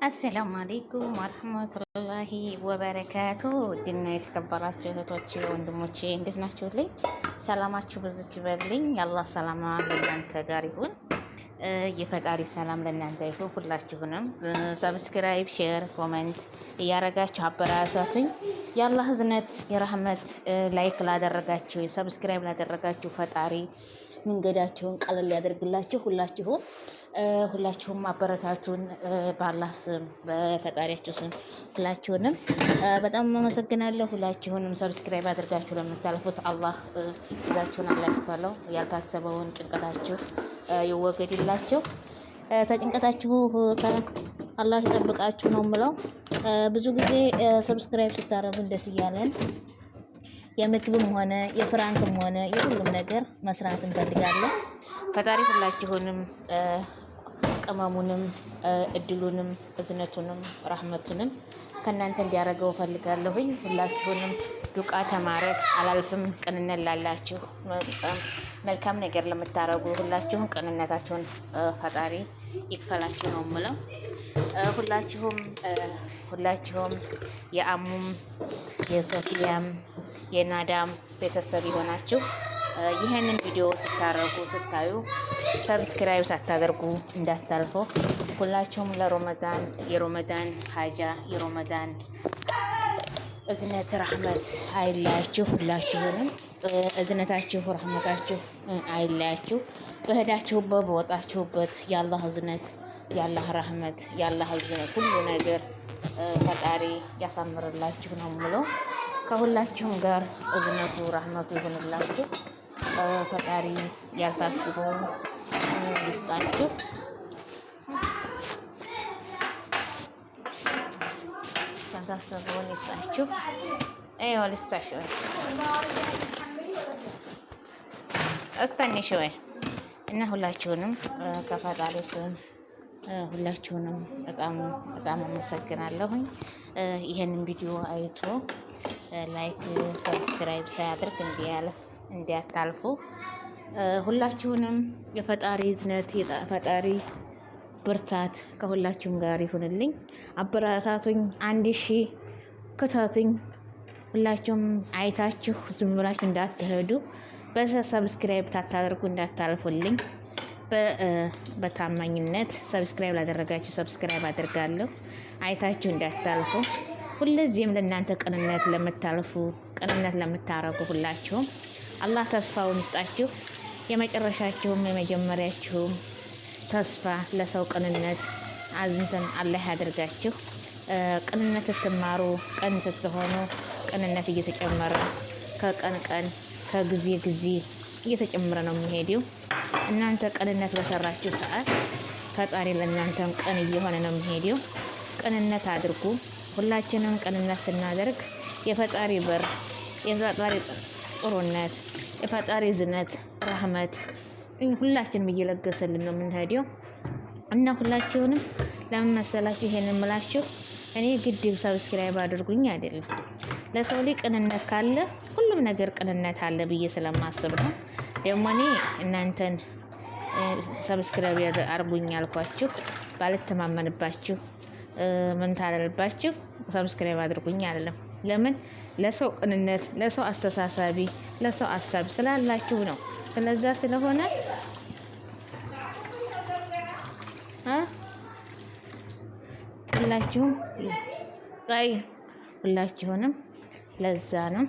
አሰላሙ አለይኩም ወረህመቱላሂ ወበረካቱ። ውድና የተከበራችሁ እህቶቼ ወንድሞቼ እንዴት ናችሁልኝ? ሰላማችሁ ብዝት ይበልኝ። የአላህ ሰላም ለእናንተ ጋር ይሁን። የፈጣሪ ሰላም ለእናንተ ይሁን። ሁላችሁንም ሰብስክራይብ፣ ሼር፣ ኮሜንት እያረጋችሁ አበረታቱኝ። የአላህ እዝነት የረህመት ላይክ ላደረጋችሁ ሰብስክራይብ ላደረጋችሁ ፈጣሪ መንገዳችሁን ቀለል ያደርግላችሁ። ሁላችሁም አበረታቱን። በአላህ ስም በፈጣሪያችሁ ስም ሁላችሁንም በጣም አመሰግናለሁ። ሁላችሁንም ሰብስክራይብ አድርጋችሁ ለምታልፉት አላህ እዛችሁን አላክፈለው። ያልታሰበውን ጭንቀታችሁ ይወገድላችሁ። ተጭንቀታችሁ አላህ ይጠብቃችሁ ነው የምለው። ብዙ ጊዜ ሰብስክራይብ ስታረጉ ደስ እያለን የምግብም ሆነ የፍራንክም ሆነ የሁሉም ነገር መስራት እንፈልጋለን። ፈጣሪ ሁላችሁንም ቅመሙንም እድሉንም እዝነቱንም ረህመቱንም ከእናንተ እንዲያደርገው ፈልጋለሁኝ። ሁላችሁንም ዱቃ ተማረክ አላልፍም። ቅንነት ላላችሁ መልካም ነገር ለምታረጉ ሁላችሁም ቅንነታችሁን ፈጣሪ ይክፈላችሁ ነው የምለው። ሁላችሁም የአሙም የሶፊያም የናዳም ቤተሰብ የሆናችሁ ይህንን ቪዲዮ ስታዩ ሰብስክራይብ ሳታደርጉ እንዳታልፉ። ሁላችሁም የሮመዳን ሀጃ የሮመዳን እዝነት ረህመት አይለያችሁ። ሁላችሁንም እዝነታችሁ ረህመታችሁ አይለያችሁ። በሄዳችሁበት በወጣችሁበት የአላህ እዝነት የአላህ ረህመት የአላህ እዝነት ሁሉ ነገር ፈጣሪ ያሳምርላችሁ ነው የምለው። ከሁላችሁም ጋር እዝነቱ ረህመቱ ይሁንላችሁ። ፈጣሪ ያልታሰበውን ይስጣችሁ። ልሳሽ እስታኒ ሸወይ እና ሁላችሁንም ከፈጣሪ ስም ሁላችሁንም በጣም አመሰግናለሁኝ። ይሄንን ቪዲዮ አይቶ ላይክ ሰብስክራይብ ሳያደርግ እንዲያታልፉ። ሁላችሁንም የፈጣሪ እዝነት የፈጣሪ ብርታት ከሁላችሁም ጋር ይሁንልኝ። አበረታቱኝ። 1000 ክታቱኝ። ሁላችሁም አይታችሁ ዝም ብላችሁ እንዳትሄዱ። በሰብስክራይብ ታታደርጉ እንዳታልፉልኝ። በታማኝነት ሰብስክራይብ ላደረጋችሁ ሰብስክራይብ አድርጋለሁ። አይታችሁ እንዳታልፉ። ሁለዚህም ለእናንተ ቅንነት ለምታረጉ ሁላችሁም አላህ ተስፋውን ይስጣችሁ። የመጨረሻችሁም የመጀመሪያችሁም ተስፋ ለሰው ቅንነት አዝንተን አላህ ያደርጋችሁ። ቅንነት ስትማሩ ቀን ስትሆኑ ቅንነት እየተጨመረ ከቀን ከጊዜ እየተጨመረ ነው የሚሄደው። እናንተ ቅንነት በሰራችሁ ሰዓት ፈጣሪ ለእናንተም ቀን እየሆነ ነው የሚሄደው። ቅንነት አድርጉ። ሁላችንም ቅንነት ስናደርግ የፈጣሪ በር የፈጣሪ ጥሩነት የፈጣሪ ዝነት ረህመት ሁላችንም እየለገሰልን ነው የምንሄደው እና ሁላችሁንም ለምን መሰላችሁ ይሄንን ምላችሁ? እኔ ግድብ ሰብስክራይብ አድርጉኝ አይደለም። ለሰው ላይ ቅንነት ካለ ሁሉም ነገር ቅንነት አለ ብዬ ስለማስብ ነው። ደግሞ እኔ እናንተን ሰብስክራይብ አድርጉኝ ያልኳችሁ ባልተማመንባችሁ ምን ታደርባችሁ ሰብስክራይብ አድርጉኝ አይደለም። ለምን? ለሰው ቅንነት ለሰው አስተሳሳቢ ለሰው አሳቢ ስላላችሁ ነው። ስለዛ ስለሆነ ሁላችሁንም ለዛ ነው።